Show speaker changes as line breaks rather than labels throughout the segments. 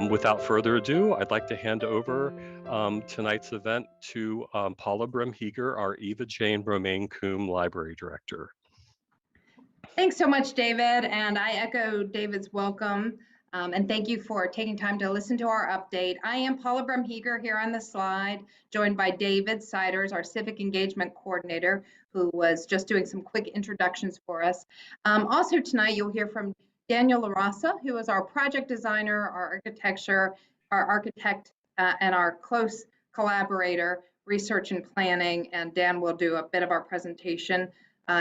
Without further ado, I'd like to hand over tonight's event to Paula Brehm-Heeger, our Eva Jane Romaine Coombe Library Director.
Thanks so much, David, and I echo David's welcome, and thank you for taking time to listen to our update. I am Paula Brehm-Heeger here on the slide, joined by David Siders, our Civic Engagement Coordinator, who was just doing some quick introductions for us. Also tonight, you'll hear from Daniel LaRossa, who is our project designer, our architect, and our close collaborator, research and planning, and Dan will do a bit of our presentation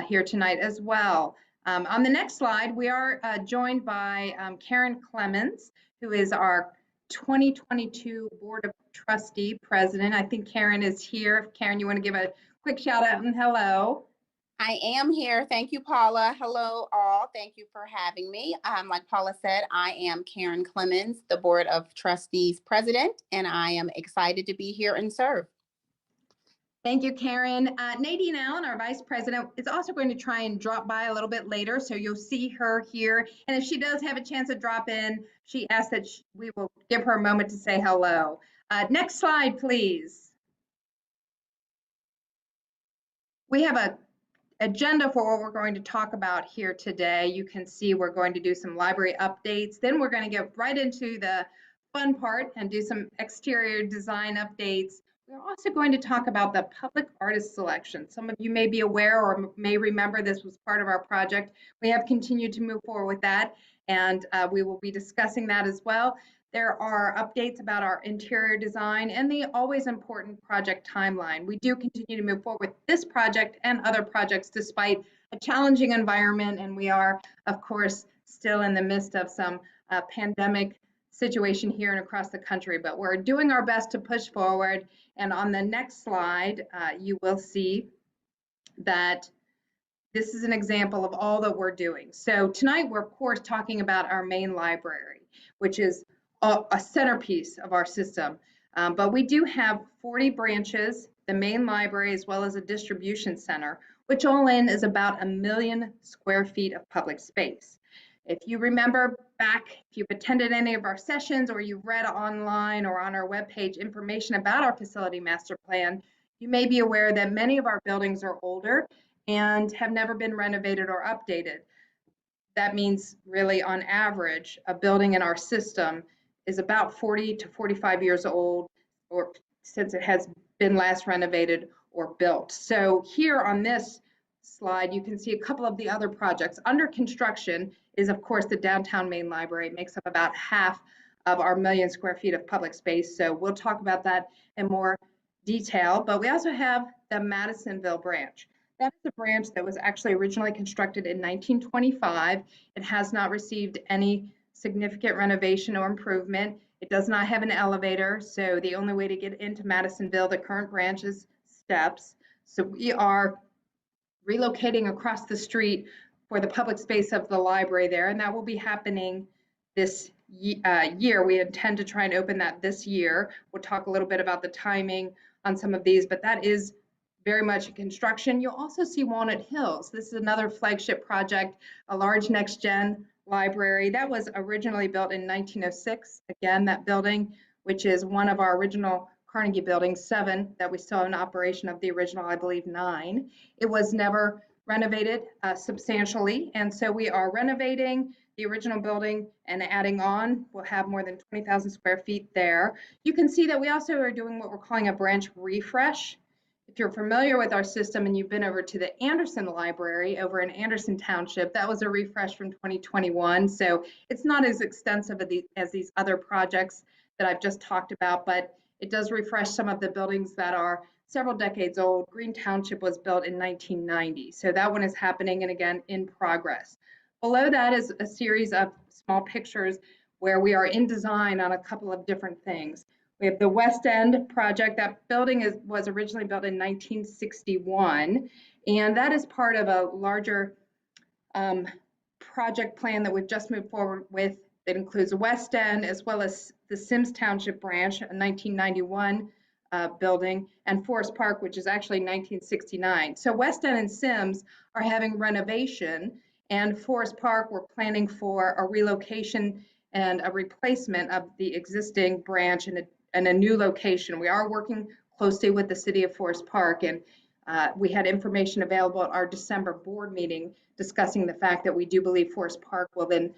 here tonight as well. On the next slide, we are joined by Karen Clemens, who is our 2022 Board of Trustee President. I think Karen is here. Karen, you want to give a quick shout out and hello?
I am here. Thank you, Paula. Hello, all. Thank you for having me. Like Paula said, I am Karen Clemens, the Board of Trustees President, and I am excited to be here and serve.
Thank you, Karen. Nadine Allen, our Vice President, is also going to try and drop by a little bit later, so you'll see her here. And if she does have a chance to drop in, she asked that we will give her a moment to say hello. Next slide, please. We have an agenda for what we're going to talk about here today. You can see we're going to do some library updates. Then we're going to get right into the fun part and do some exterior design updates. We're also going to talk about the public artist selection. Some of you may be aware or may remember this was part of our project. We have continued to move forward with that, and we will be discussing that as well. There are updates about our interior design and the always important project timeline. We do continue to move forward with this project and other projects despite a challenging environment, and we are, of course, still in the midst of some pandemic situation here and across the country, but we're doing our best to push forward. And on the next slide, you will see that this is an example of all that we're doing. So tonight, we're of course talking about our main library, which is a centerpiece of our system. But we do have 40 branches, the main library, as well as a distribution center, which all in is about 1 million square feet of public space. If you remember back, if you've attended any of our sessions or you've read online or on our webpage information about our facility master plan, you may be aware that many of our buildings are older and have never been renovated or updated. That means really on average, a building in our system is about 40 to 45 years old, or since it has been last renovated or built. So here on this slide, you can see a couple of the other projects. Under construction is, of course, the downtown main library. It makes up about half of our 1 million square feet of public space. So we'll talk about that in more detail. But we also have the Madisonville branch. That is a branch that was actually originally constructed in 1925. It has not received any significant renovation or improvement. It does not have an elevator. So the only way to get into Madisonville, the current branch, is steps. So we are relocating across the street for the public space of the library there, and that will be happening this year. We intend to try and open that this year. We'll talk a little bit about the timing on some of these, but that is very much in construction. You'll also see Walnut Hills. This is another flagship project, a large next-gen library that was originally built in 1906. Again, that building, which is one of our original Carnegie buildings, 7 that we still have in operation of the original, I believe 9. It was never renovated substantially, and so we are renovating the original building and adding on. We'll have more than 20,000 square feet there. You can see that we also are doing what we're calling a branch refresh. If you're familiar with our system and you've been over to the Anderson Library over in Anderson Township, that was a refresh from 2021. So it's not as extensive as these other projects that I've just talked about, but it does refresh some of the buildings that are several decades old. Green Township was built in 1990. So that one is happening and again in progress. Below that is a series of small pictures where we are in design on a couple of different things. We have the West End project. That building was originally built in 1961, and that is part of a larger project plan that we've just moved forward with. That includes West End as well as the Sims Township branch, a 1991 building, and Forest Park, which is actually 1969. So West End and Sims are having renovation, and Forest Park, we're planning for a relocation and a replacement of the existing branch in a new location. We are working closely with the city of Forest Park, and we had information available at our December board meeting discussing the fact that we do believe Forest Park will then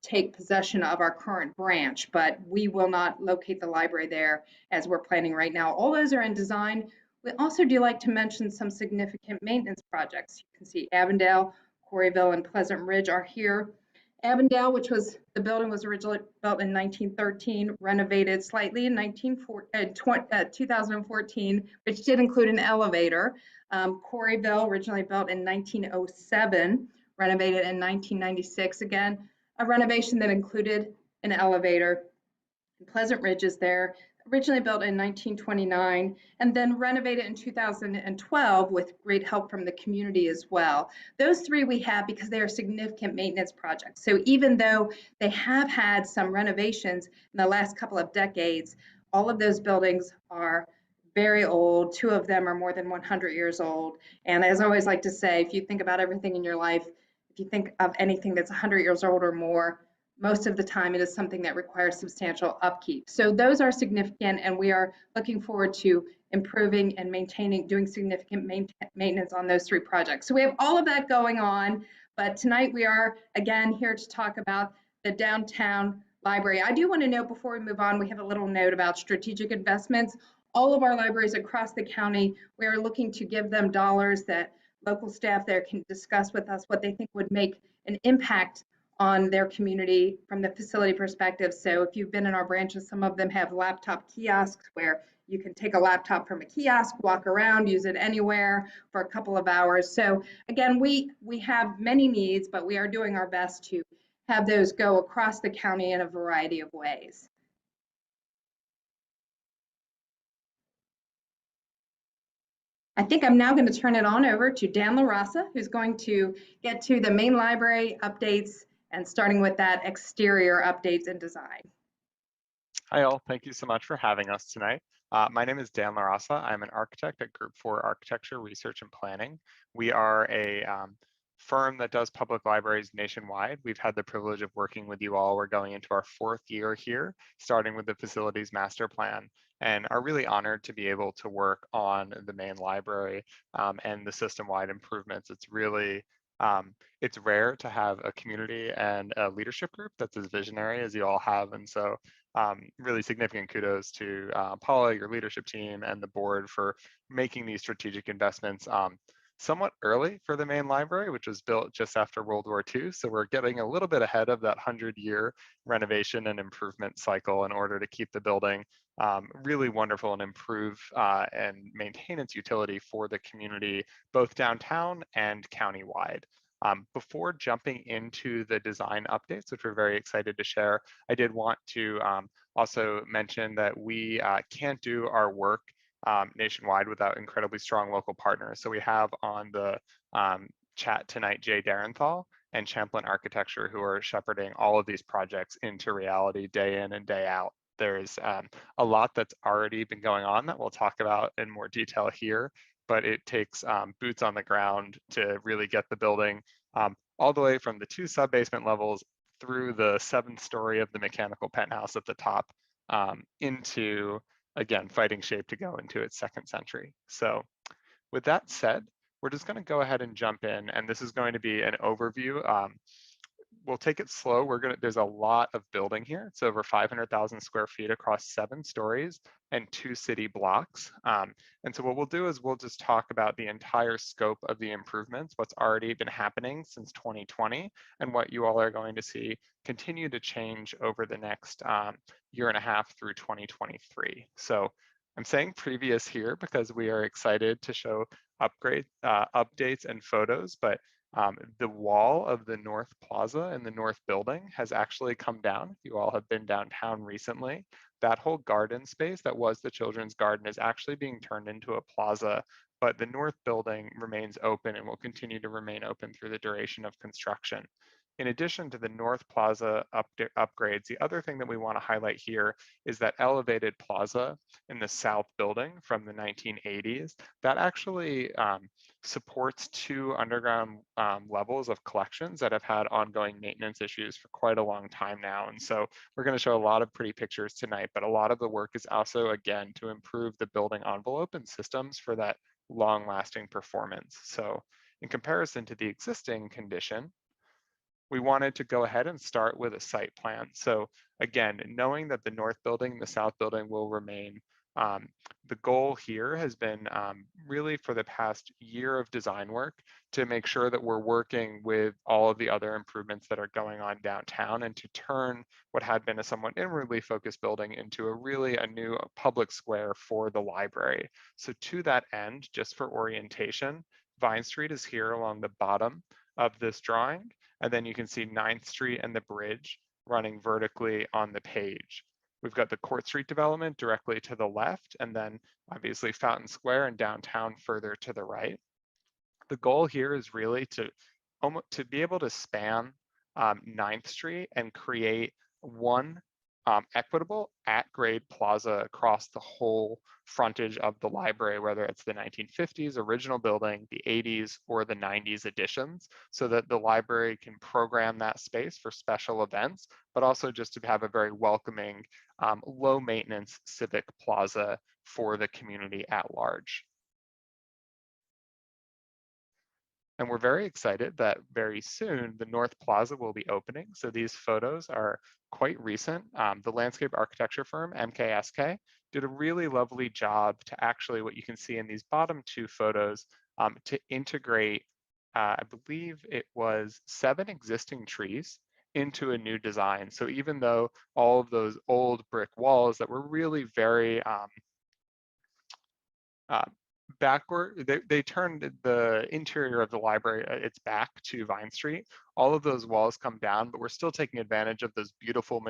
take possession of our current branch, but we will not locate the library there as we're planning right now. All those are in design. We also do like to mention some significant maintenance projects. You can see Avondale, Corryville, and Pleasant Ridge are here. Avondale, which was the building was originally built in 1913, renovated slightly in 2014, which did include an elevator. Corryville, originally built in 1907, renovated in 1996. Again, a renovation that included an elevator. Pleasant Ridge is there, originally built in 1929, and then renovated in 2012 with great help from the community as well. Those three we have because they are significant maintenance projects. So even though they have had some renovations in the last couple of decades, all of those buildings are very old. Two of them are more than 100 years old. And as I always like to say, if you think about everything in your life, if you think of anything that's 100 years old or more, most of the time it is something that requires substantial upkeep. So those are significant, and we are looking forward to improving and maintaining, doing significant maintenance on those three projects. So we have all of that going on, but tonight we are again here to talk about the downtown library. I do want to note before we move on, we have a little note about strategic investments. All of our libraries across the county, we are looking to give them dollars that local staff there can discuss with us what they think would make an impact on their community from the facility perspective. So if you've been in our branches, some of them have laptop kiosks where you can take a laptop from a kiosk, walk around, use it anywhere for a couple of hours. So again, we have many needs, but we are doing our best to have those go across the county in a variety of ways. I think I'm now going to turn it on over to Dan LaRossa, who's going to get to the main library updates and starting with that exterior updates and design.
Hi all, thank you so much for having us tonight. My name is Dan LaRossa. I'm an architect at Group 4 Architecture, Research and Planning. We are a firm that does public libraries nationwide. We've had the privilege of working with you all. We're going into our 4th year here, starting with the facilities master plan, and are really honored to be able to work on the main library and the system-wide improvements. It's really it's rare to have a community and a leadership group that's as visionary as you all have, and so really significant kudos to Paula, your leadership team, and the board for making these strategic investments somewhat early for the main library, which was built just after World War II. So we're getting a little bit ahead of that 100-year renovation and improvement cycle in order to keep the building really wonderful and improve and maintain its utility for the community, both downtown and countywide. Before jumping into the design updates, which we're very excited to share, I did want to also mention that we can't do our work nationwide without incredibly strong local partners. So we have on the chat tonight Jay Darenthal and Champlin Architecture, who are shepherding all of these projects into reality day in and day out. There's a lot that's already been going on that we'll talk about in more detail here, but it takes boots on the ground to really get the building all the way from the 2 sub-basement levels through the 7th story of the mechanical penthouse at the top into, again, fighting shape to go into its 2nd century. So with that said, we're just going to go ahead and jump in, and this is going to be an overview. We'll take it slow. There's a lot of building here. It's over 500,000 square feet across 7 stories and 2 city blocks. And so what we'll do is we'll just talk about the entire scope of the improvements, what's already been happening since 2020, and what you all are going to see continue to change over the next year and a half through 2023. So I'm saying previous here because we are excited to show updates and photos, but the wall of the North Plaza in the North Building has actually come down. If you all have been downtown recently, that whole garden space that was the children's garden is actually being turned into a plaza, but the North Building remains open and will continue to remain open through the duration of construction. In addition to the North Plaza upgrades, the other thing that we want to highlight here is that elevated plaza in the South building from the 1980s. That actually supports 2 underground levels of collections that have had ongoing maintenance issues for quite a long time now. And so we're going to show a lot of pretty pictures tonight, but a lot of the work is also, again, to improve the building envelope and systems for that long-lasting performance. So in comparison to the existing condition, we wanted to go ahead and start with a site plan. So again, knowing that the north building and the south building will remain, the goal here has been really for the past year of design work to make sure that we're working with all of the other improvements that are going on downtown and to turn what had been a somewhat inwardly focused building into a new public square for the library. So to that end, just for orientation, Vine Street is here along the bottom of this drawing. And then you can see 9th Street and the bridge running vertically on the page. We've got the Court Street development directly to the left, and then obviously Fountain Square and downtown further to the right. The goal here is really to be able to span 9th Street and create one equitable at-grade plaza across the whole frontage of the library, whether it's the 1950s original building, the 80s, or the 90s additions, so that the library can program that space for special events, but also just to have a very welcoming, low maintenance civic plaza for the community at large. And we're very excited that very soon the North Plaza will be opening. So these photos are quite recent. The landscape architecture firm, MKSK, did a really lovely job to actually, what you can see in these bottom 2 photos, to integrate, I believe it was 7 existing trees into a new design. So even though all of those old brick walls that were really very backward, they turned the interior of the library, its back to Vine Street. All of those walls come down, but we're still taking advantage of those beautiful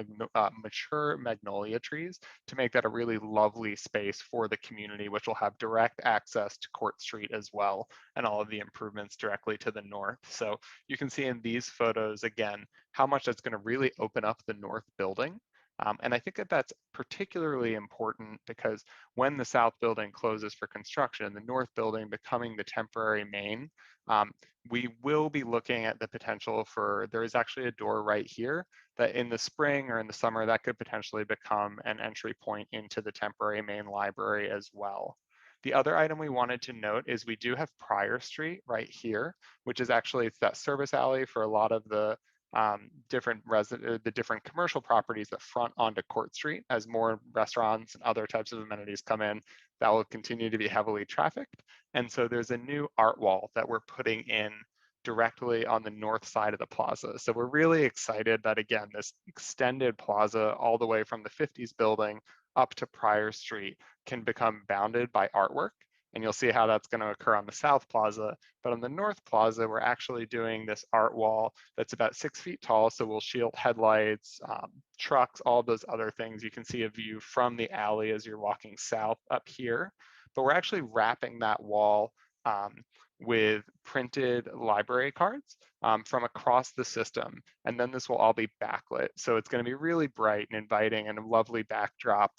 mature magnolia trees to make that a really lovely space for the community, which will have direct access to Court Street as well, and all of the improvements directly to the north. So you can see in these photos, again, how much that's going to really open up the north building. And I think that that's particularly important because when the south building closes for construction, the north building becoming the temporary main, we will be looking at the potential for, there is actually a door right here that in the spring or in the summer that could potentially become an entry point into the temporary main library as well. The other item we wanted to note is we do have Prior Street right here, which is actually that service alley for a lot of the different commercial properties that front onto Court Street. As more restaurants and other types of amenities come in, that will continue to be heavily trafficked. And so there's a new art wall that we're putting in directly on the north side of the plaza. So we're really excited that, again, this extended plaza all the way from the 50s building up to Prior Street can become bounded by artwork. And you'll see how that's going to occur on the South Plaza. But on the North Plaza, we're actually doing this art wall that's about 6 feet tall. So we'll shield headlights, trucks, all those other things. You can see a view from the alley as you're walking south up here. But we're actually wrapping that wall with printed library cards from across the system. And then this will all be backlit. So it's going to be really bright and inviting and a lovely backdrop.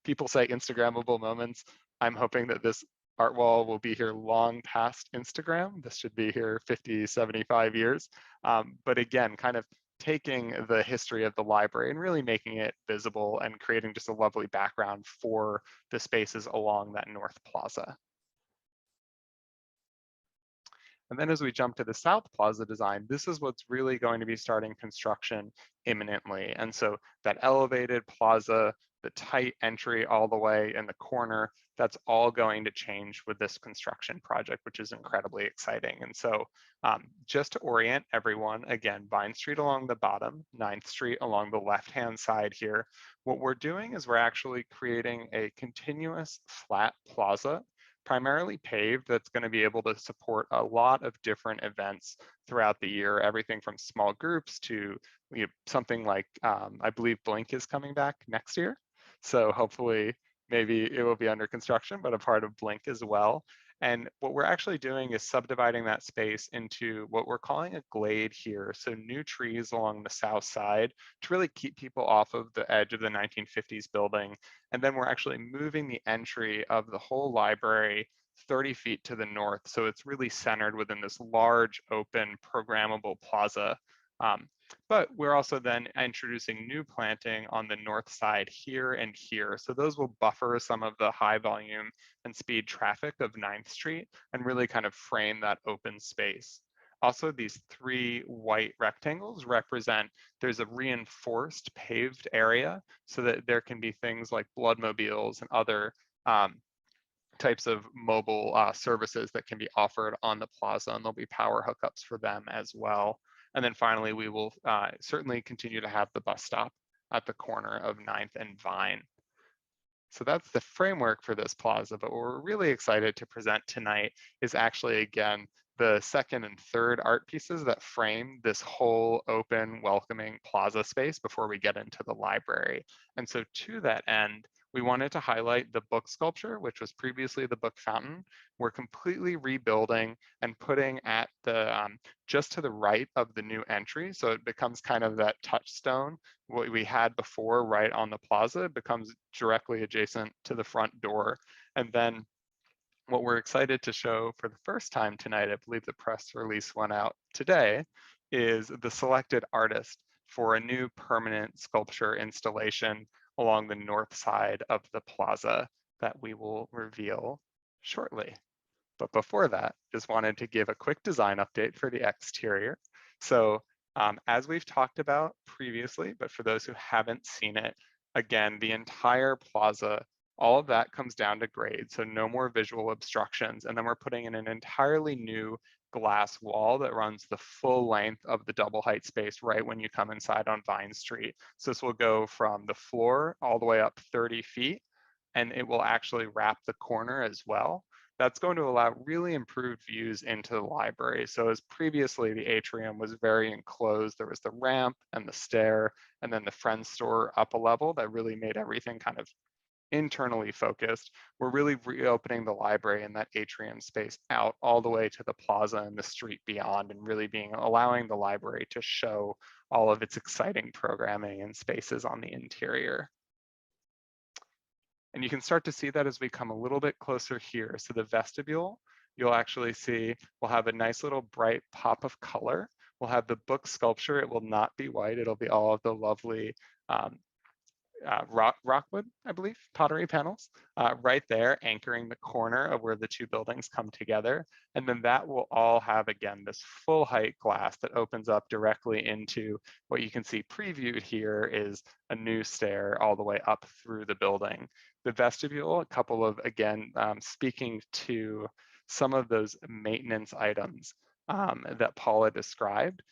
People say Instagrammable moments. I'm hoping that this art wall will be here long past Instagram. This should be here 50, 75 years. But again, kind of taking the history of the library and really making it visible and creating just a lovely background for the spaces along that North Plaza. And then as we jump to the South Plaza design, this is what's really going to be starting construction imminently. And so that elevated plaza, the tight entry all the way in the corner, that's all going to change with this construction project, which is incredibly exciting. And so just to orient everyone, again, Vine Street along the bottom, 9th Street along the left-hand side here, what we're doing is we're actually creating a continuous flat plaza, primarily paved, that's going to be able to support a lot of different events throughout the year, everything from small groups to something like, I believe Blink is coming back next year. So hopefully maybe it will be under construction, but a part of Blink as well. And what we're actually doing is subdividing that space into what we're calling a glade here. So new trees along the south side to really keep people off of the edge of the 1950s building. And then we're actually moving the entry of the whole library 30 feet to the north. So it's really centered within this large, open, programmable plaza. But we're also then introducing new planting on the north side here and here. So those will buffer some of the high volume and speed traffic of 9th Street and really kind of frame that open space. Also, these 3 white rectangles represent there's a reinforced paved area so that there can be things like bloodmobiles and other types of mobile services that can be offered on the plaza, and there'll be power hookups for them as well. And then finally, we will certainly continue to have the bus stop at the corner of 9th and Vine. So that's the framework for this plaza, but what we're really excited to present tonight is actually, again, the second and third art pieces that frame this whole open, welcoming plaza space before we get into the library. And so to that end, we wanted to highlight the book sculpture, which was previously the book fountain. We're completely rebuilding and putting at the just to the right of the new entry. So it becomes kind of that touchstone. What we had before right on the plaza becomes directly adjacent to the front door. And then what we're excited to show for the first time tonight, I believe the press release went out today, is the selected artist for a new permanent sculpture installation along the north side of the plaza that we will reveal shortly. But before that, just wanted to give a quick design update for the exterior. So as we've talked about previously, but for those who haven't seen it, again, the entire plaza, all of that comes down to grade, so no more visual obstructions. And then we're putting in an entirely new glass wall that runs the full length of the double height space right when you come inside on Vine Street. So this will go from the floor all the way up 30 feet, and it will actually wrap the corner as well. That's going to allow really improved views into the library. So as previously the atrium was very enclosed, there was the ramp and the stair, and then the friend store up a level that really made everything kind of internally focused. We're really reopening the library and that atrium space out all the way to the plaza and the street beyond, and really allowing the library to show all of its exciting programming and spaces on the interior. And you can start to see that as we come a little bit closer here. So the vestibule, you'll actually see, we'll have a nice little bright pop of color. We'll have the book sculpture. It will not be white. It'll be all of the lovely rockwood, I believe, pottery panels right there anchoring the corner of where the two buildings come together. And then that will all have, again, this full height glass that opens up directly into what you can see previewed here is a new stair all the way up through the building. The vestibule, a couple of, again, speaking to some of those maintenance items that Paula described.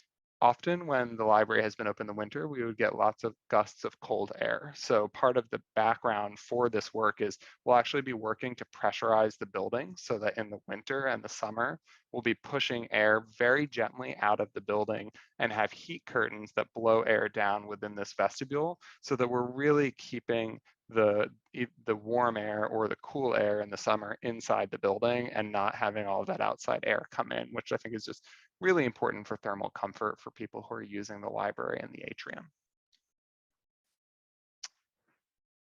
Often when the library has been open in the winter, we would get lots of gusts of cold air. So part of the background for this work is we'll actually be working to pressurize the building so that in the winter and the summer, we'll be pushing air very gently out of the building and have heat curtains that blow air down within this vestibule so that we're really keeping the warm air or the cool air in the summer inside the building and not having all of that outside air come in, which I think is just really important for thermal comfort for people who are using the library and the atrium.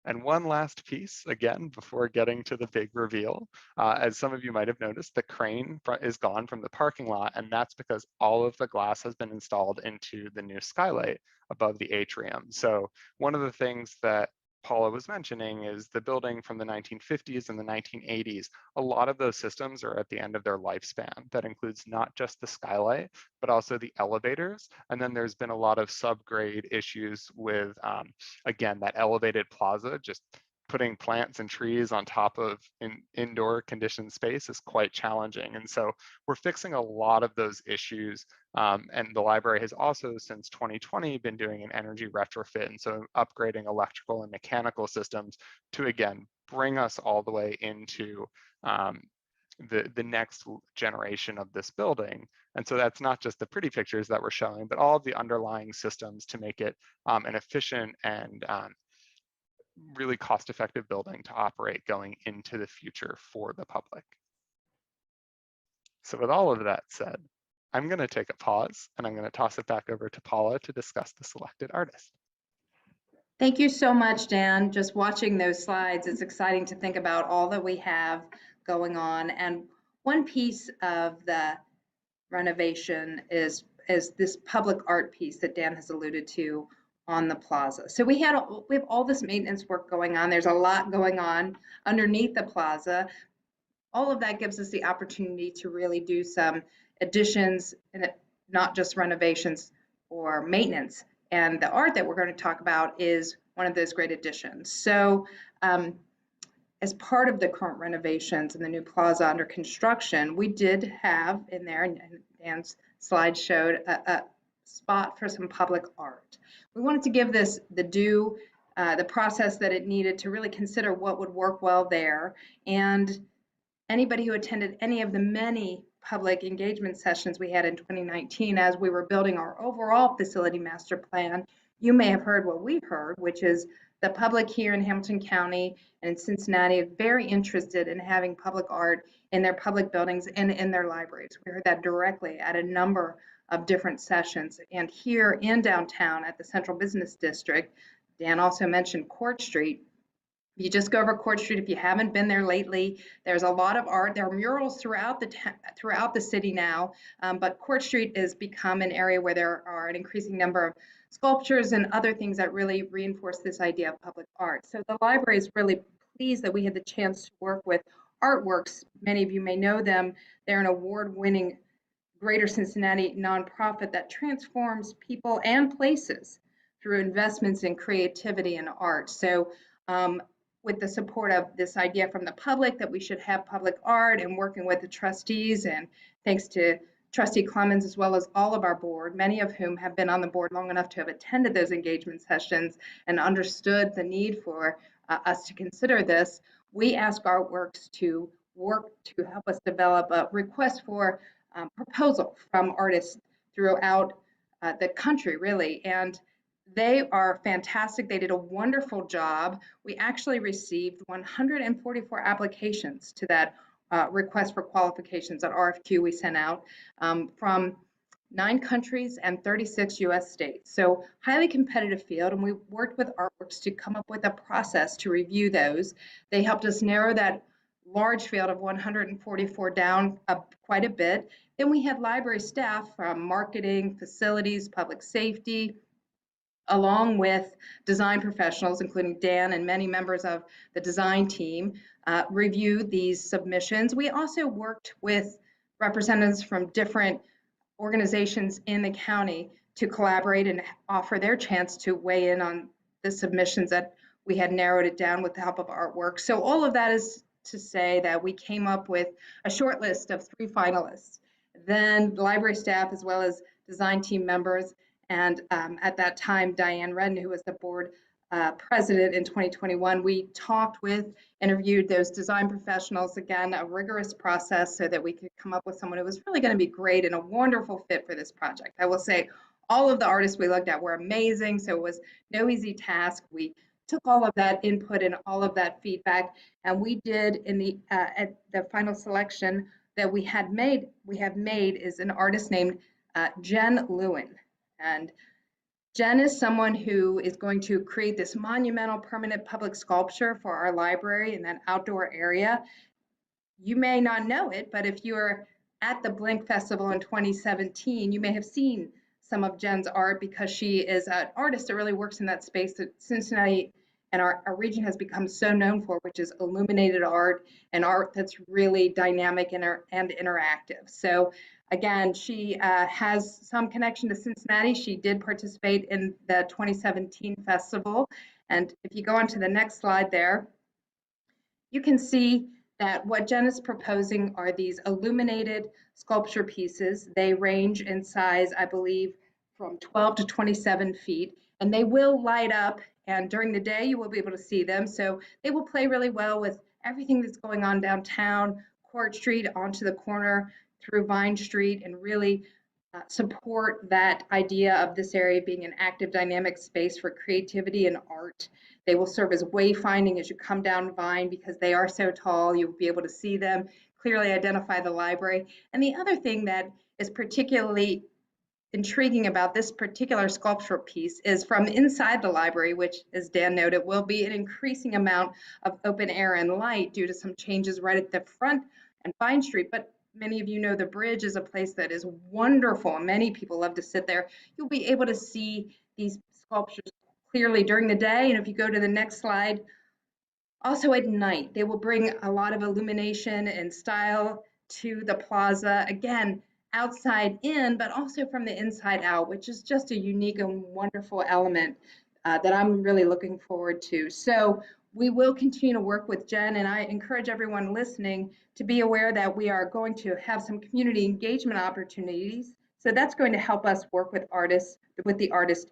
And one last piece, again, before getting to the big reveal, as some of you might have noticed, the crane is gone from the parking lot, and that's because all of the glass has been installed into the new skylight above the atrium. So one of the things that Paula was mentioning is the building from the 1950s and the 1980s. A lot of those systems are at the end of their lifespan. That includes not just the skylight, but also the elevators. And then there's been a lot of subgrade issues with, again, that elevated plaza. Just putting plants and trees on top of indoor conditioned space is quite challenging. And so we're fixing a lot of those issues. And the library has also, since 2020, been doing an energy retrofit. And so upgrading electrical and mechanical systems to, again, bring us all the way into the next generation of this building. And so that's not just the pretty pictures that we're showing, but all of the underlying systems to make it an efficient and really cost-effective building to operate going into the future for the public. So with all of that said, I'm going to take a pause and I'm going to toss it back over to Paula to discuss the selected artist.
Thank you so much, Dan. Just watching those slides, it's exciting to think about all that we have going on. And one piece of the renovation is this public art piece that Dan has alluded to on the plaza. So we have all this maintenance work going on. There's a lot going on underneath the plaza. All of that gives us the opportunity to really do some additions and not just renovations or maintenance. And the art that we're going to talk about is one of those great additions. So as part of the current renovations and the new plaza under construction, we did have in there, and Dan's slide showed a spot for some public art. We wanted to give this the process that it needed to really consider what would work well there. And anybody who attended any of the many public engagement sessions we had in 2019 as we were building our overall facility master plan, you may have heard what we heard, which is the public here in Hamilton County and in Cincinnati are very interested in having public art in their public buildings and in their libraries. We heard that directly at a number of different sessions. And here in downtown at the Central Business District, Dan also mentioned Court Street. You just go over Court Street if you haven't been there lately. There's a lot of art. There are murals throughout the city now, but Court Street has become an area where there are an increasing number of sculptures and other things that really reinforce this idea of public art. So the library is really pleased that we had the chance to work with Artworks. Many of you may know them. They're an award-winning Greater Cincinnati nonprofit that transforms people and places through investments in creativity and art. So with the support of this idea from the public that we should have public art and working with the trustees, and thanks to Trustee Clemens as well as all of our board, many of whom have been on the board long enough to have attended those engagement sessions and understood the need for us to consider this, we ask Artworks to work to help us develop a request for proposal from artists throughout the country, really. And they are fantastic. They did a wonderful job. We actually received 144 applications to that request for qualifications, that RFQ we sent out from 9 countries and 36 US states. So highly competitive field, and we worked with Artworks to come up with a process to review those. They helped us narrow that large field of 144 down quite a bit. Then we had library staff from marketing, facilities, public safety, along with design professionals, including Dan and many members of the design team, review these submissions. We also worked with representatives from different organizations in the county to collaborate and offer their chance to weigh in on the submissions that we had narrowed it down with the help of Artwork. So all of that is to say that we came up with a short list of 3 finalists. Then library staff as well as design team members, and at that time, Diane Redden, who was the board president in 2021, we talked with, interviewed those design professionals, again, a rigorous process so that we could come up with someone who was really going to be great and a wonderful fit for this project. I will say all of the artists we looked at were amazing, so it was no easy task. We took all of that input and all of that feedback, and we did in the at the final selection that we have made is an artist named Jen Lewin. And Jen is someone who is going to create this monumental permanent public sculpture for our library in that outdoor area. You may not know it, but if you were at the Blink Festival in 2017, you may have seen some of Jen's art because she is an artist that really works in that space that Cincinnati and our region has become so known for, which is illuminated art and art that's really dynamic and interactive. So again, she has some connection to Cincinnati. She did participate in the 2017 festival. And if you go on to the next slide there, you can see that what Jen is proposing are these illuminated sculpture pieces. They range in size, I believe, from 12 to 27 feet, and they will light up, and during the day you will be able to see them. So they will play really well with everything that's going on downtown, Court Street, onto the corner, through Vine Street, and really support that idea of this area being an active, dynamic space for creativity and art. They will serve as wayfinding as you come down Vine because they are so tall. You'll be able to see them clearly identify the library. And the other thing that is particularly intriguing about this particular sculptural piece is from inside the library, which, as Dan noted, will be an increasing amount of open air and light due to some changes right at the front and Vine Street. But many of you know the bridge is a place that is wonderful. Many people love to sit there. You'll be able to see these sculptures clearly during the day. And if you go to the next slide, also at night, they will bring a lot of illumination and style to the plaza. Again, outside in, but also from the inside out, which is just a unique and wonderful element that I'm really looking forward to. So we will continue to work with Jen, and I encourage everyone listening to be aware that we are going to have some community engagement opportunities. So that's going to help us work with the artist,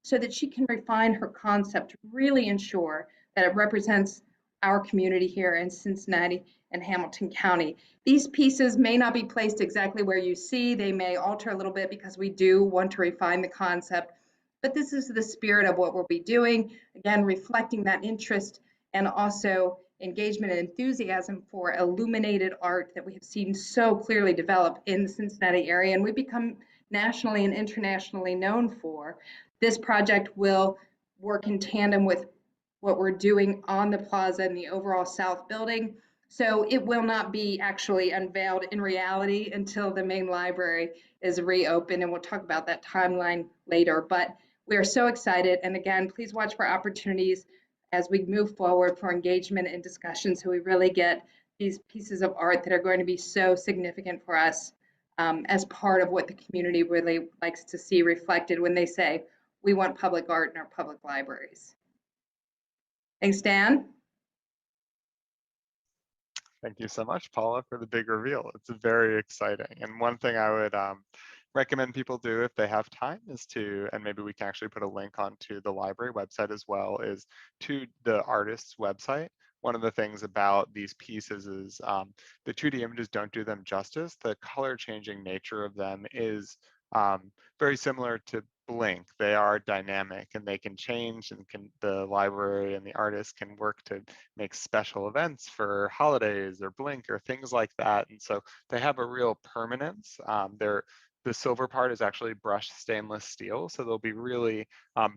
so that she can refine her concept to really ensure that it represents our community here in Cincinnati and Hamilton County. These pieces may not be placed exactly where you see. They may alter a little bit because we do want to refine the concept, but this is the spirit of what we'll be doing. Again, reflecting that interest and also engagement and enthusiasm for illuminated art that we have seen so clearly develop in the Cincinnati area, and we've become nationally and internationally known for. This project will work in tandem with what we're doing on the plaza and the overall south building. So it will not be actually unveiled in reality until the main library is reopened, and we'll talk about that timeline later. But we are so excited, and again, please watch for opportunities as we move forward for engagement and discussion, so we really get these pieces of art that are going to be so significant for us as part of what the community really likes to see reflected when they say, we want public art in our public libraries. Thanks, Dan.
Thank you so much, Paula, for the big reveal. It's very exciting. And one thing I would recommend people do if they have time is to, and maybe we can actually put a link onto the library website as well, is to the artist's website. One of the things about these pieces is the 2D images don't do them justice. The color changing nature of them is very similar to Blink. They are dynamic and they can change, and the library and the artist can work to make special events for holidays or Blink or things like that. And so they have a real permanence. The silver part is actually brushed stainless steel, so they'll be really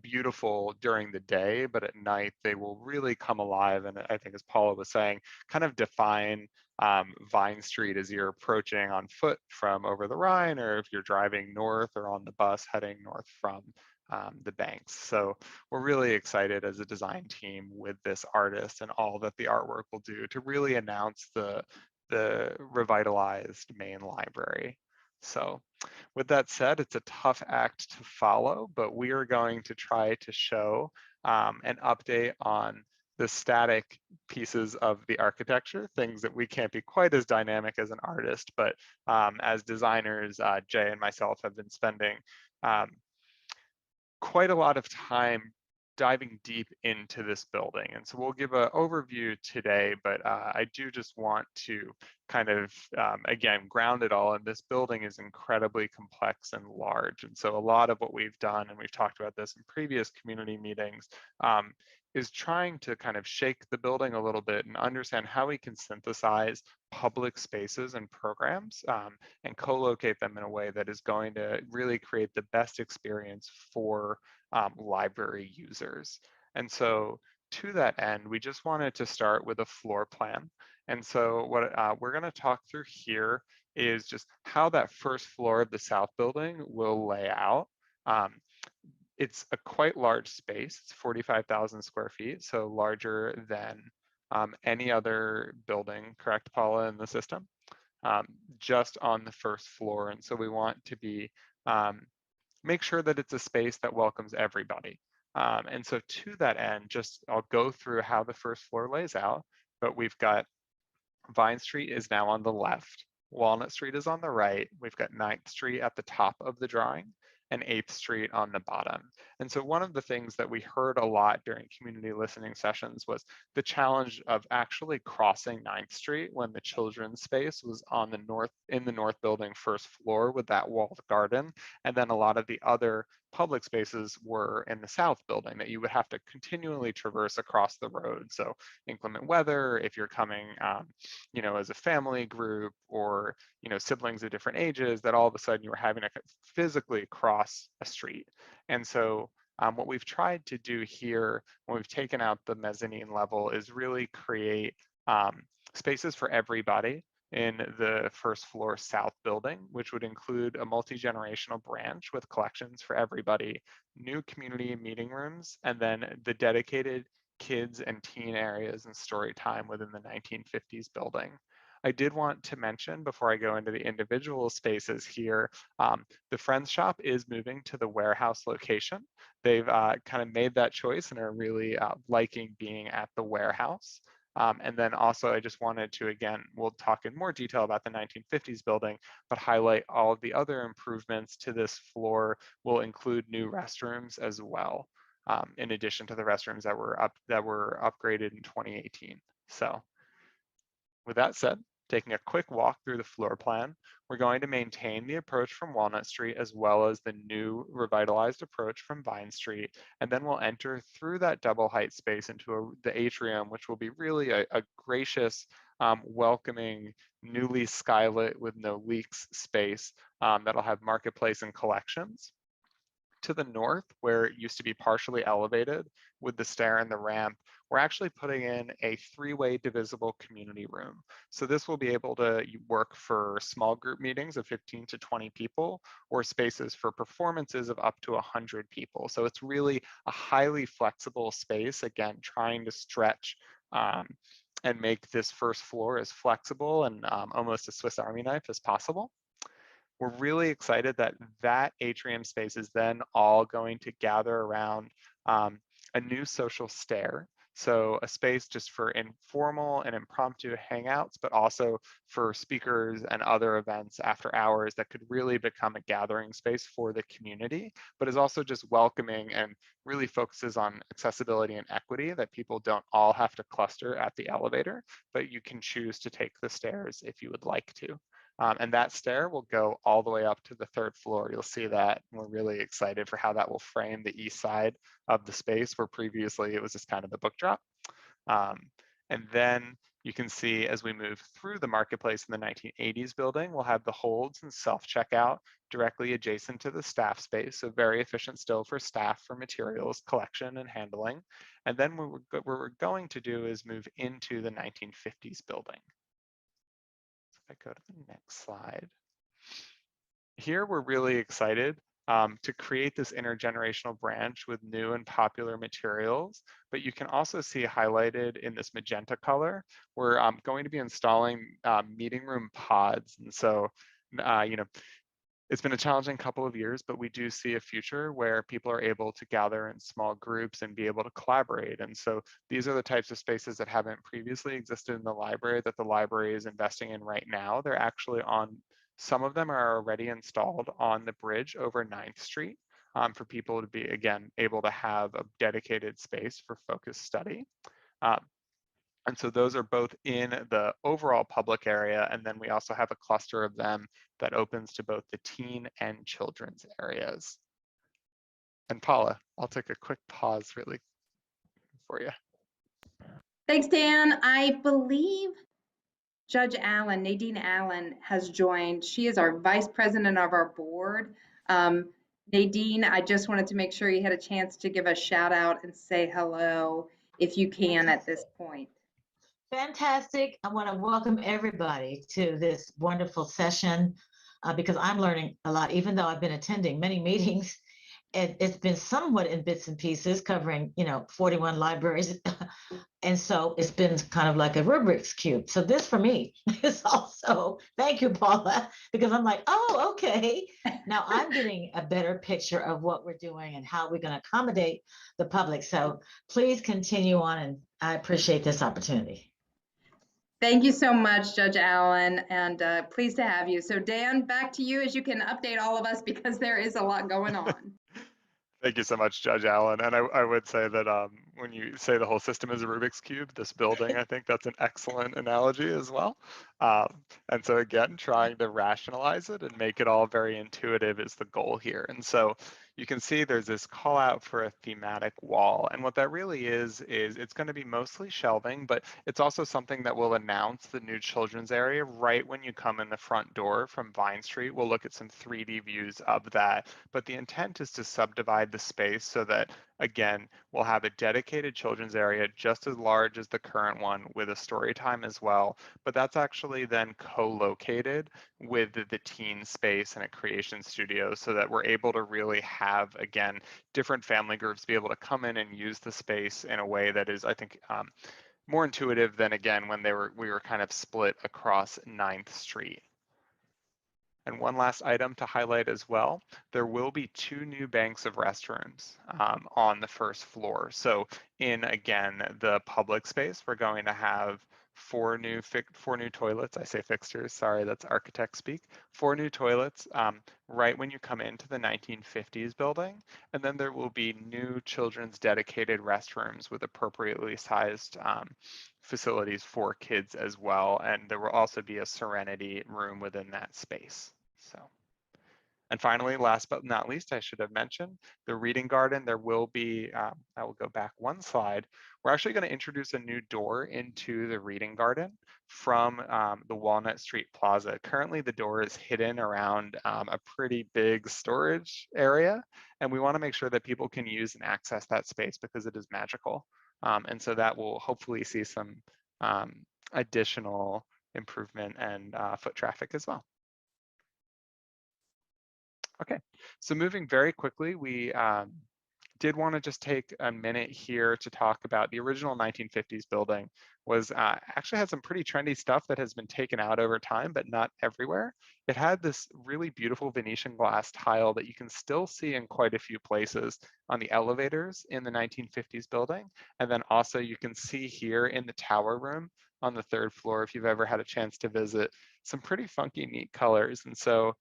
beautiful during the day, but at night they will really come alive. And I think, as Paula was saying, kind of define Vine Street as you're approaching on foot from over the Rhine, or if you're driving north or on the bus heading north from the banks. So we're really excited as a design team with this artist and all that the artwork will do to really announce the revitalized main library. So with that said, it's a tough act to follow, but we are going to try to show an update on the static pieces of the architecture, things that we can't be quite as dynamic as an artist, but as designers, Jay and myself have been spending quite a lot of time diving deep into this building. And so we'll give an overview today, but I do just want to kind of, again, ground it all. And this building is incredibly complex and large. And so a lot of what we've done, and we've talked about this in previous community meetings, is trying to kind of shake the building a little bit and understand how we can synthesize public spaces and programs and co-locate them in a way that is going to really create the best experience for library users. And so to that end, we just wanted to start with a floor plan. And so what we're going to talk through here is just how that first floor of the South building will lay out. It's a quite large space. It's 45,000 square feet, so larger than any other building, correct, Paula, in the system, just on the first floor. And so we want to be make sure that it's a space that welcomes everybody. And so to that end, I'll go through how the first floor lays out, but we've got Vine Street is now on the left, Walnut Street is on the right, we've got 9th Street at the top of the drawing, and 8th Street on the bottom. And so one of the things that we heard a lot during community listening sessions was the challenge of actually crossing 9th Street when the children's space was on the north building first floor with that walled garden. And then a lot of the other public spaces were in the south building that you would have to continually traverse across the road. So inclement weather, if you're coming, you know, as a family group, or, you know, siblings of different ages, that all of a sudden you were having to physically cross a street. And so what we've tried to do here when we've taken out the mezzanine level is really create spaces for everybody in the first floor south building, which would include a multi-generational branch with collections for everybody, new community meeting rooms, and then the dedicated kids and teen areas and story time within the 1950s building. I did want to mention before I go into the individual spaces here, the Friends Shop is moving to the warehouse location. They've kind of made that choice and are really liking being at the warehouse. And then also, I just wanted to, again, we'll talk in more detail about the 1950s building, but highlight all of the other improvements to this floor will include new restrooms as well, in addition to the restrooms that were upgraded in 2018. So with that said, taking a quick walk through the floor plan, we're going to maintain the approach from Walnut Street as well as the new revitalized approach from Vine Street. And then we'll enter through that double height space into the atrium, which will be really a gracious, welcoming, newly skylit with no leaks space that'll have marketplace and collections. To the north, where it used to be partially elevated with the stair and the ramp, we're actually putting in a three-way divisible community room. So this will be able to work for small group meetings of 15 to 20 people, or spaces for performances of up to 100 people. So it's really a highly flexible space, again, trying to stretch and make this first floor as flexible and almost a Swiss Army knife as possible. We're really excited that that atrium space is then all going to gather around a new social stair. So a space just for informal and impromptu hangouts, but also for speakers and other events after hours that could really become a gathering space for the community, but is also just welcoming and really focuses on accessibility and equity, that people don't all have to cluster at the elevator, but you can choose to take the stairs if you would like to. And that stair will go all the way up to the third floor. You'll see that. We're really excited for how that will frame the east side of the space, where previously it was just kind of the book drop. And then you can see as we move through the marketplace in the 1980s building, we'll have the holds and self-checkout directly adjacent to the staff space. So very efficient still for staff for materials collection and handling. And then what we're going to do is move into the 1950s building. If I go to the next slide. Here, we're really excited to create this intergenerational branch with new and popular materials, but you can also see highlighted in this magenta color, we're going to be installing meeting room pods. And so, you know, it's been a challenging couple of years, but we do see a future where people are able to gather in small groups and be able to collaborate. And so these are the types of spaces that haven't previously existed in the library that the library is investing in right now. They're actually on, some of them are already installed on the bridge over 9th Street for people to be, again, able to have a dedicated space for focused study. And so those are both in the overall public area, and then we also have a cluster of them that opens to both the teen and children's areas. And Paula, I'll take a quick pause really for you.
Thanks, Dan. I believe Judge Allen, Nadine Allen, has joined. She is our vice president of our board. Nadine, I just wanted to make sure you had a chance to give a shout out and say hello if you can at this point.
Fantastic. I want to welcome everybody to this wonderful session because I'm learning a lot, even though I've been attending many meetings. It's been somewhat in bits and pieces covering, 41 libraries. And so it's been kind of like a Rubik's Cube. So this for me is also, thank you, Paula, because I'm like, oh, okay. Now I'm getting a better picture of what we're doing and how we're going to accommodate the public. So please continue on, and I appreciate this opportunity.
Thank you so much, Judge Allen, and pleased to have you. So Dan, back to you as you can update all of us because there is a lot going on.
Thank you so much, Judge Allen. And I would say that when you say the whole system is a Rubik's Cube, this building, I think that's an excellent analogy as well. And so again, trying to rationalize it and make it all very intuitive is the goal here. And so, you can see there's this call out for a thematic wall. And what that really is it's going to be mostly shelving, but it's also something that will announce the new children's area right when you come in the front door from Vine Street. We'll look at some 3D views of that. But the intent is to subdivide the space so that, again, we'll have a dedicated children's area just as large as the current one with a story time as well. But that's actually then co-located with the teen space and a creation studio so that we're able to really have, again, different family groups be able to come in and use the space in a way that is, I think, more intuitive than, again, when we were kind of split across 9th Street. And one last item to highlight as well, there will be 2 new banks of restrooms on the first floor. So in, again, the public space, we're going to have 4 new toilets. I say fixtures, sorry, that's architect speak. 4 new toilets right when you come into the 1950s building. And then there will be new children's dedicated restrooms with appropriately sized facilities for kids as well. And there will also be a Serenity room within that space. So, and finally, last but not least, I should have mentioned the reading garden. There will be, I will go back one slide. We're actually going to introduce a new door into the reading garden from the Walnut Street Plaza. Currently, the door is hidden around a pretty big storage area, and we want to make sure that people can use and access that space because it is magical. And so that will hopefully see some additional improvement and foot traffic as well. Okay, so moving very quickly, we did want to just take a minute here to talk about the original 1950s building was actually had some pretty trendy stuff that has been taken out over time, but not everywhere. It had this really beautiful Venetian glass tile that you can still see in quite a few places on the elevators in the 1950s building. And then also you can see here in the tower room on the 3rd floor, if you've ever had a chance to visit, some pretty funky, neat colors. And so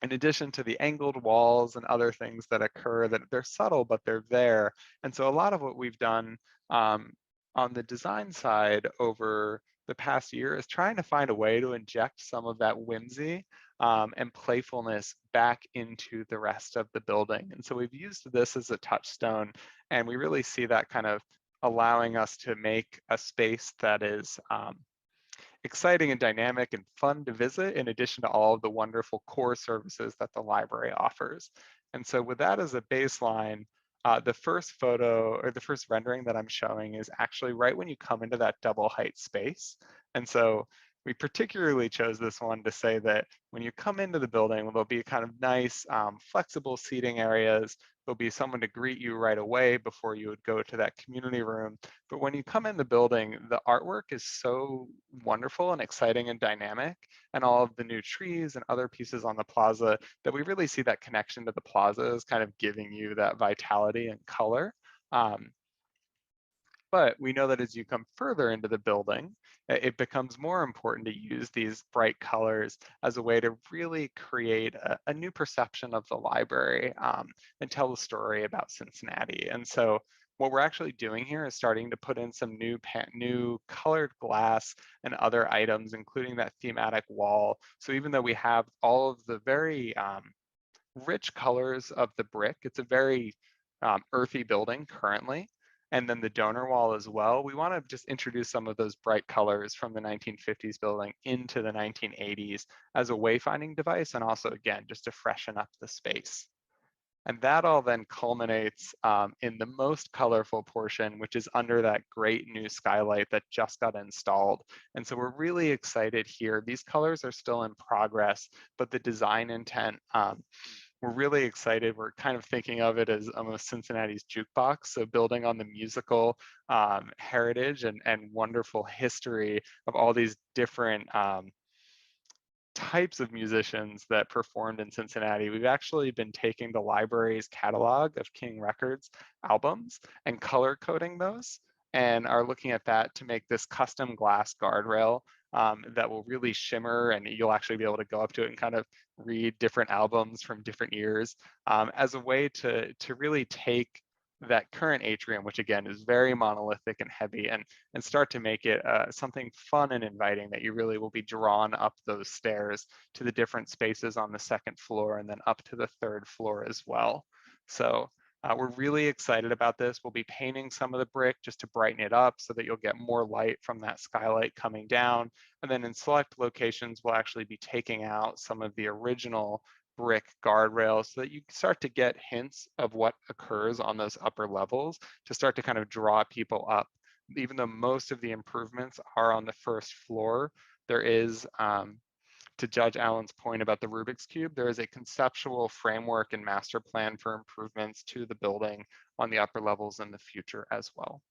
in addition to the angled walls and other things that occur, that they're subtle, but they're there. And so a lot of what we've done on the design side over the past year is trying to find a way to inject some of that whimsy and playfulness back into the rest of the building. And so we've used this as a touchstone, and we really see that kind of allowing us to make a space that is exciting and dynamic and fun to visit, in addition to all of the wonderful core services that the library offers. And so with that as a baseline, the first photo or the first rendering that I'm showing is actually right when you come into that double height space. And so we particularly chose this one to say that when you come into the building, there'll be kind of nice flexible seating areas. There'll be someone to greet you right away before you would go to that community room. But when you come in the building, the artwork is so wonderful and exciting and dynamic, and all of the new trees and other pieces on the plaza, that we really see that connection to the plaza as kind of giving you that vitality and color. But we know that as you come further into the building, it becomes more important to use these bright colors as a way to really create a new perception of the library and tell the story about Cincinnati. And so what we're actually doing here is starting to put in some new colored glass and other items, including that thematic wall. So even though we have all of the very rich colors of the brick, it's a very earthy building currently, and then the donor wall as well, we want to just introduce some of those bright colors from the 1950s building into the 1980s as a wayfinding device, and also, again, just to freshen up the space. And that all then culminates in the most colorful portion, which is under that great new skylight that just got installed. And so we're really excited here. These colors are still in progress, but the design intent, we're really excited. We're kind of thinking of it as almost Cincinnati's jukebox. So building on the musical heritage and wonderful history of all these different types of musicians that performed in Cincinnati. We've actually been taking the library's catalog of King Records albums and color coding those, and are looking at that to make this custom glass guardrail that will really shimmer, and you'll actually be able to go up to it and kind of read different albums from different years as a way to really take that current atrium, which again is very monolithic and heavy, and start to make it something fun and inviting that you really will be drawn up those stairs to the different spaces on the second floor and then up to the third floor as well. So we're really excited about this. We'll be painting some of the brick just to brighten it up so that you'll get more light from that skylight coming down. And then in select locations, we'll actually be taking out some of the original brick guardrails so that you start to get hints of what occurs on those upper levels to start to kind of draw people up. Even though most of the improvements are on the first floor, there is, to Judge Allen's point about the Rubik's Cube, there is a conceptual framework and master plan for improvements to the building on the upper levels in the future as well.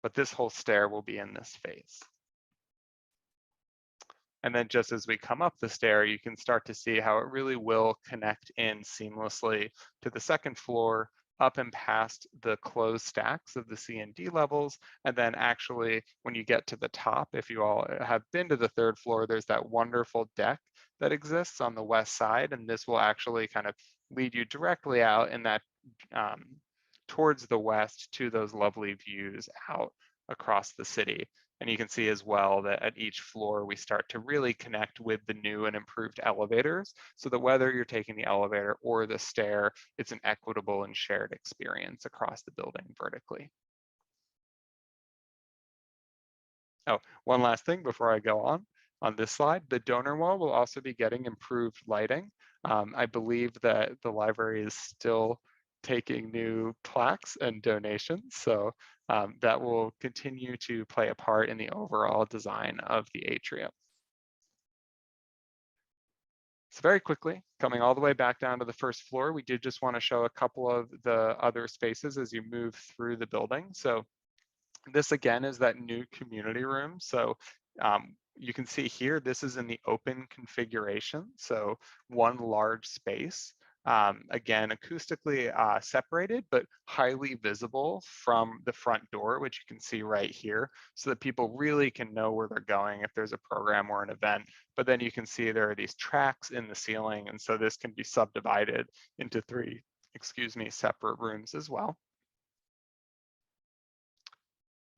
But this whole stair will be in this phase. And then just as we come up the stair, you can start to see how it really will connect in seamlessly to the second floor, up and past the closed stacks of the C and D levels. And then actually, when you get to the top, if you all have been to the third floor, there's that wonderful deck that exists on the west side. And this will actually kind of lead you directly out in that towards the west to those lovely views out across the city. And you can see as well that at each floor, we start to really connect with the new and improved elevators so that whether you're taking the elevator or the stair, it's an equitable and shared experience across the building vertically. Oh, one last thing before I go on this slide, the donor wall will also be getting improved lighting. I believe that the library is still taking new plaques and donations. So that will continue to play a part in the overall design of the atrium. So very quickly, coming all the way back down to the first floor, we did just want to show a couple of the other spaces as you move through the building. So this again is that new community room. So you can see here, this is in the open configuration. So one large space. Again, acoustically separated, but highly visible from the front door, which you can see right here, so that people really can know where they're going if there's a program or an event. But then you can see there are these tracks in the ceiling, and so this can be subdivided into three, separate rooms as well.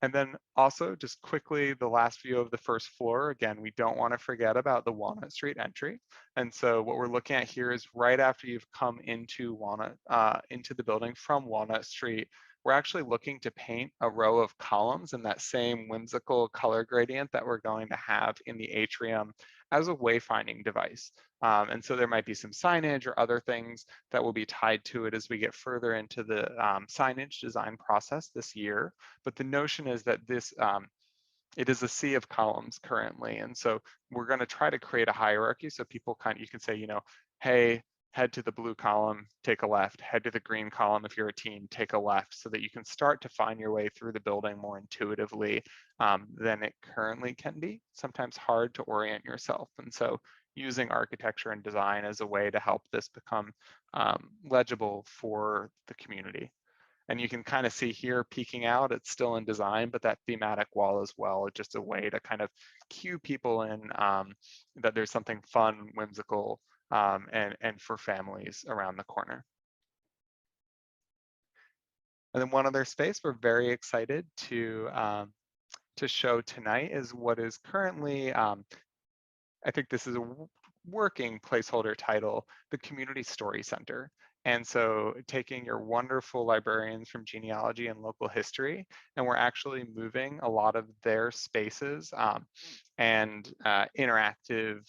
And then also just quickly, the last view of the first floor. Again, we don't want to forget about the Walnut Street entry. And so what we're looking at here is right after you've come into the building from Walnut Street, we're actually looking to paint a row of columns in that same whimsical color gradient that we're going to have in the atrium as a wayfinding device. And so there might be some signage or other things that will be tied to it as we get further into the signage design process this year. But the notion is that this, it is a sea of columns currently. And so we're going to try to create a hierarchy so people you can say, hey, head to the blue column, take a left, head to the green column if you're a team, take a left, so that you can start to find your way through the building more intuitively than it currently can be. Sometimes hard to orient yourself. And so using architecture and design as a way to help this become legible for the community. And you can kind of see here peeking out, it's still in design, but that thematic wall as well is just a way to kind of cue people in that there's something fun, whimsical, and for families around the corner. And then one other space we're very excited to show tonight is what is currently, I think this is a working placeholder title, the Community Story Center. And so taking your wonderful librarians from genealogy and local history, and we're actually moving a lot of their spaces and interactive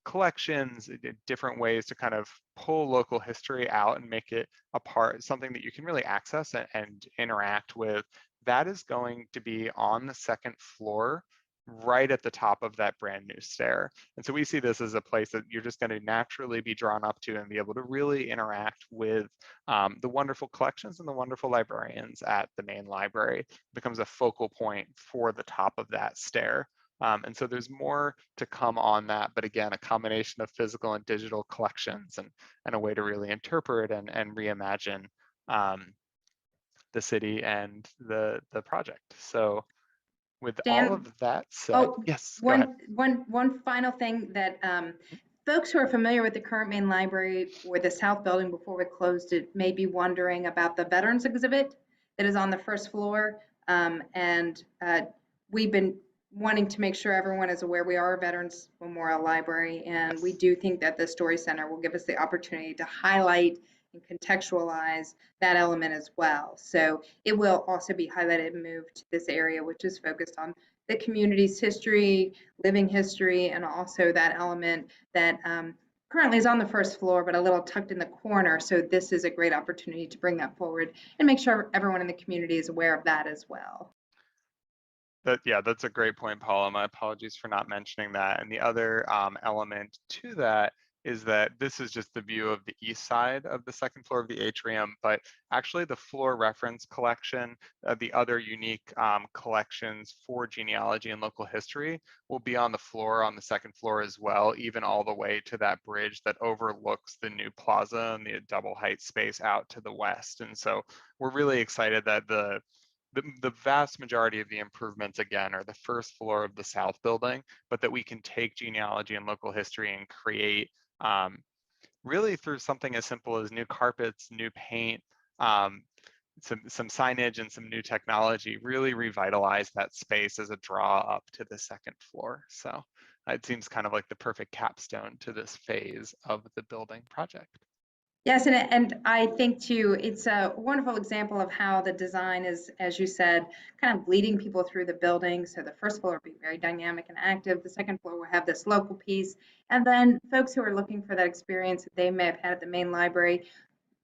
collections, different ways to kind of pull local history out and make it a part, something that you can really access and interact with. That is going to be on the second floor, right at the top of that brand new stair. And so we see this as a place that you're just going to naturally be drawn up to and be able to really interact with the wonderful collections and the wonderful librarians at the main library. It becomes a focal point for the top of that stair. And so there's more to come on that, but again, a combination of physical and digital collections and a way to really interpret and reimagine the city and the project. So with
Dan,
all of that said, yes, go ahead.
One final thing that folks who are familiar with the current main library or the South Building before we closed it may be wondering about the Veterans Exhibit that is on the first floor. We've been wanting to make sure everyone is aware we are a Veterans Memorial Library, and we do think that the Story Center will give us the opportunity to highlight and contextualize that element as well. So it will also be highlighted and moved to this area, which is focused on the community's history, living history, and also that element that currently is on the first floor, but a little tucked in the corner. So this is a great opportunity to bring that forward and make sure everyone in the community is aware of that as well.
Yeah, that's a great point, Paula. My apologies for not mentioning that. And the other element to that is that this is just the view of the east side of the second floor of the atrium, but actually the floor reference collection, the other unique collections for genealogy and local history will be on the floor on the second floor as well, even all the way to that bridge that overlooks the new plaza and the double height space out to the west. And so we're really excited that the vast majority of the improvements, again, are the first floor of the South Building, but that we can take genealogy and local history and create really through something as simple as new carpets, new paint, some signage and some new technology, really revitalize that space as a draw up to the second floor. So it seems kind of like the perfect capstone to this phase of the building project.
Yes, and I think too, it's a wonderful example of how the design is, as you said, kind of leading people through the building. So the first floor will be very dynamic and active. The second floor will have this local piece. And then folks who are looking for that experience that they may have had at the main library,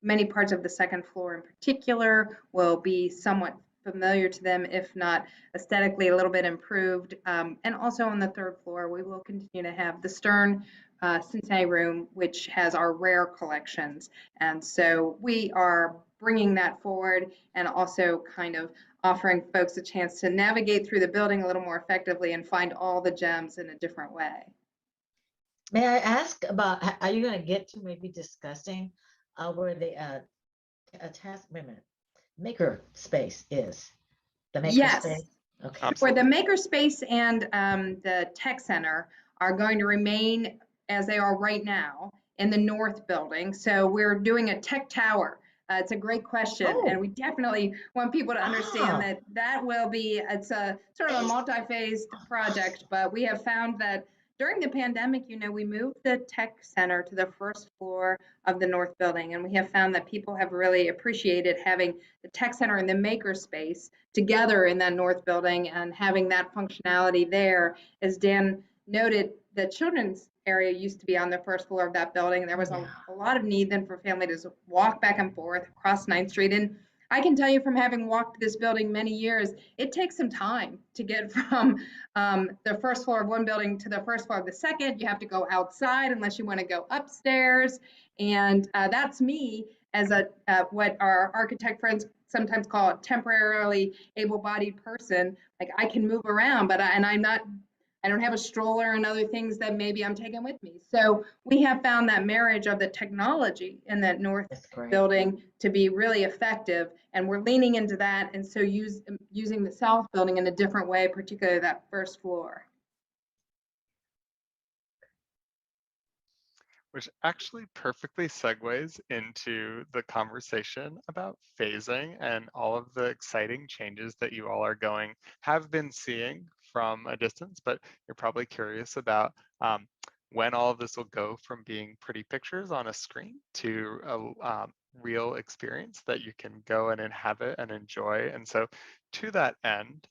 many parts of the second floor in particular will be somewhat familiar to them, if not aesthetically a little bit improved. And also on the third floor, we will continue to have the Stern Cincinnati room, which has our rare collections. And so we are bringing that forward and also kind of offering folks a chance to navigate through the building a little more effectively and find all the gems in a different way.
May I ask about, are you going to get to maybe discussing where the maker space is? The maker
Yes.
space? Okay.
Where the maker space and the tech center are going to remain as they are right now in the north building. So we're doing a tech tower. It's a great question, and we definitely want people to understand that will be, it's a sort of a multi-phased project, but we have found that during the pandemic, we moved the tech center to the first floor of the north building, and we have found that people have really appreciated having the tech center and the maker space together in that north building and having that functionality there. As Dan noted, the children's area used to be on the first floor of that building. There was a lot of need then for families to walk back and forth across 9th Street. And I can tell you from having walked this building many years, it takes some time to get from the first floor of one building to the first floor of the second. You have to go outside unless you want to go upstairs. And that's me as what our architect friends sometimes call a temporarily able-bodied person. Like I can move around, but I don't have a stroller and other things that maybe I'm taking with me. So we have found that marriage of the technology in that north building to be really effective, and we're leaning into that, and so using the south building in a different way, particularly that first floor.
Which actually perfectly segues into the conversation about phasing and all of the exciting changes that you all have been seeing from a distance, but you're probably curious about when all of this will go from being pretty pictures on a screen to a real experience that you can go and inhabit and enjoy. And so to that end,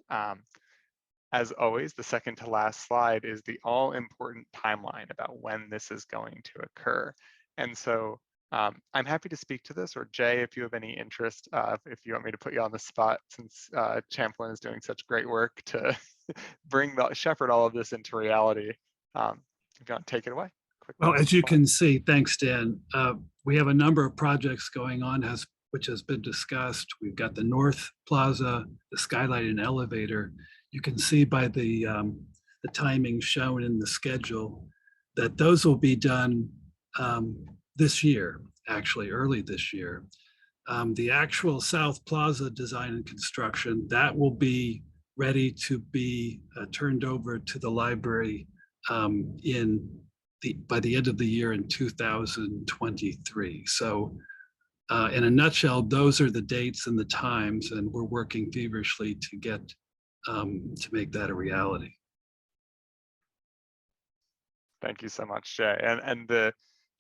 as always, the second to last slide is the all important timeline about when this is going to occur. And so I'm happy to speak to this, or Jay, if you have any interest, if you want me to put you on the spot, since Champlin is doing such great work to shepherd all of this into reality. If you want to take it away.
Well, as you can see, thanks, Dan, we have a number of projects going on which has been discussed. We've got the North Plaza, the skylight and elevator. You can see by the timing shown in the schedule that those will be done this year, actually early this year. The actual South Plaza design and construction, that will be ready to be turned over to the library in by the end of the year in 2023. So in a nutshell, those are the dates and the times, and we're working feverishly to get to make that a reality.
Thank you so much, Jay. And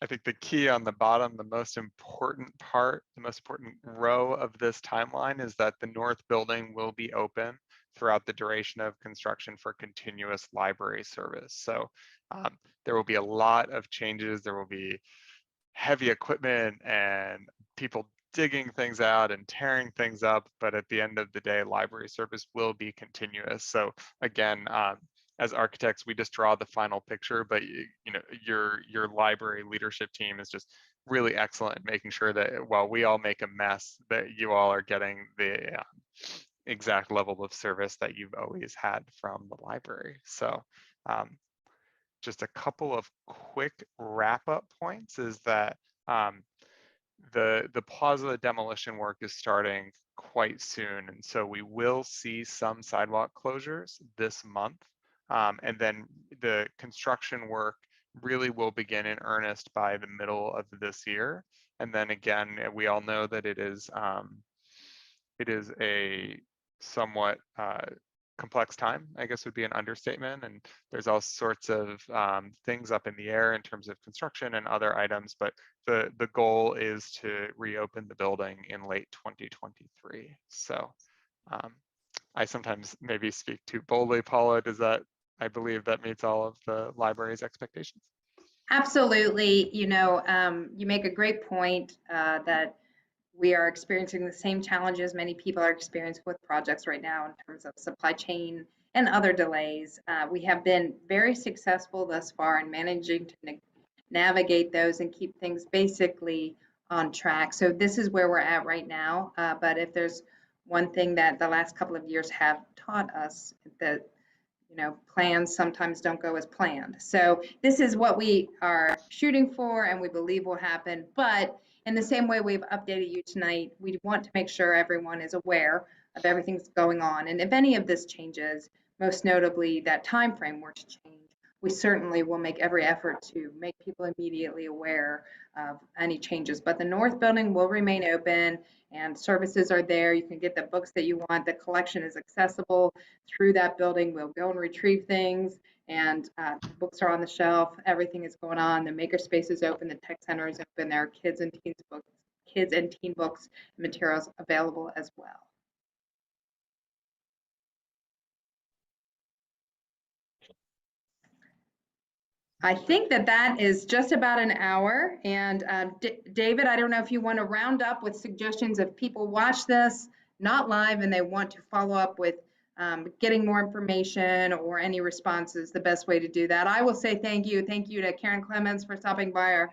I think the key on the bottom, the most important part, the most important row of this timeline is that the north building will be open throughout the duration of construction for continuous library service. So there will be a lot of changes. There will be heavy equipment and people digging things out and tearing things up, but at the end of the day, library service will be continuous. So again, as architects, we just draw the final picture, but you know, your library leadership team is just really excellent at making sure that while we all make a mess, that you all are getting the exact level of service that you've always had from the library. So just a couple of quick wrap-up points is that the plaza demolition work is starting quite soon, and so we will see some sidewalk closures this month. And then the construction work really will begin in earnest by the middle of this year. And then again, we all know that it is a somewhat complex time, I guess would be an understatement. And there's all sorts of things up in the air in terms of construction and other items, but the goal is to reopen the building in late 2023. So I sometimes maybe speak too boldly, Paula. Does that, I believe that meets all of the library's expectations?
Absolutely. You know, you make a great point that we are experiencing the same challenges many people are experiencing with projects right now in terms of supply chain and other delays. We have been very successful thus far in managing to navigate those and keep things basically on track. So this is where we're at right now. But if there's one thing that the last couple of years have taught us, that plans sometimes don't go as planned. So this is what we are shooting for and we believe will happen. But in the same way we've updated you tonight, we want to make sure everyone is aware of everything that's going on. And if any of this changes, most notably that time frame were to change, we certainly will make every effort to make people immediately aware of any changes. But the north building will remain open and services are there. You can get the books that you want. The collection is accessible through that building. We'll go and retrieve things, and books are on the shelf. Everything is going on. The makerspace is open. The tech center is open. There are kids and teen books and materials available as well. I think that is just about an hour. And David, I don't know if you want to round up with suggestions if people watch this not live and they want to follow up with getting more information or any responses, the best way to do that. I will say thank you. Thank you to Karen Clemens for stopping by, our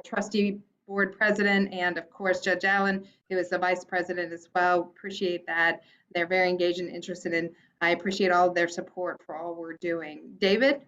trustee board president, and of course, Judge Allen, who is the vice president as well. Appreciate that. They're very engaged and interested in. I appreciate all of their support for all we're doing. David?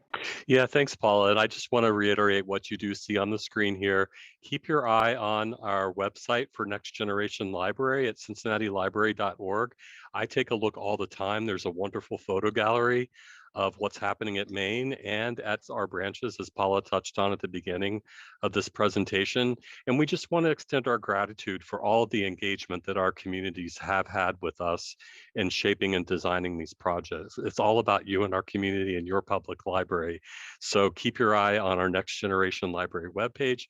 Yeah, thanks, Paula. And I just want to reiterate what you do see on the screen here. Keep your eye on our website for Next Generation Library at cincinnatilibrary.org. I take a look all the time. There's a wonderful photo gallery of what's happening at Maine and at our branches, as Paula touched on at the beginning of this presentation. And we just want to extend our gratitude for all of the engagement that our communities have had with us in shaping and designing these projects. It's all about you and our community and your public library. So keep your eye on our Next Generation Library webpage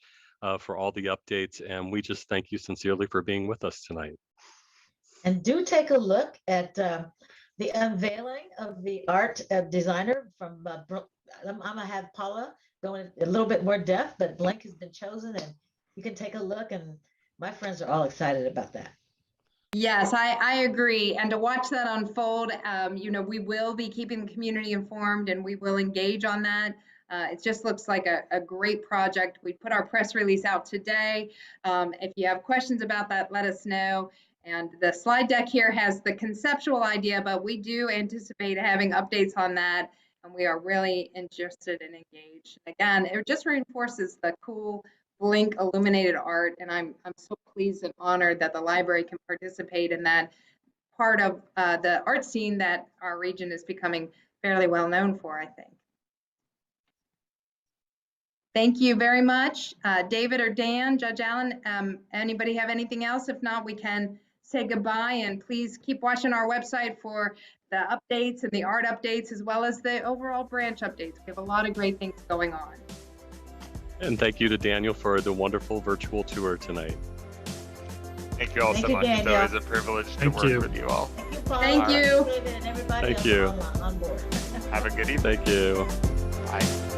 for all the updates. And we just thank you sincerely for being with us tonight.
And do take a look at the unveiling of the art designer from, I'm gonna have Paula going a little bit more depth, but blank has been chosen and you can take a look, and my friends are all excited about that.
Yes, I agree. And to watch that unfold, we will be keeping the community informed and we will engage on that. It just looks like a great project. We put our press release out today. If you have questions about that, let us know. And the slide deck here has the conceptual idea, but we do anticipate having updates on that. And we are really interested and engaged. Again, it just reinforces the cool Blink illuminated art, and I'm so pleased and honored that the library can participate in that part of the art scene that our region is becoming fairly well known for, I think. Thank you very much. David or Dan, Judge Allen, anybody have anything else? If not, we can say goodbye, and please keep watching our website for the updates and the art updates, as well as the overall branch updates. We have a lot of great things going on.
And thank you to Daniel for the wonderful virtual tour tonight.
Thank you all so much. It's always a privilege to work with you all.
Thank you, Paula.
Thank you.
David and everybody
Thank you.
on board.
Have a good evening.
Thank you.
Bye.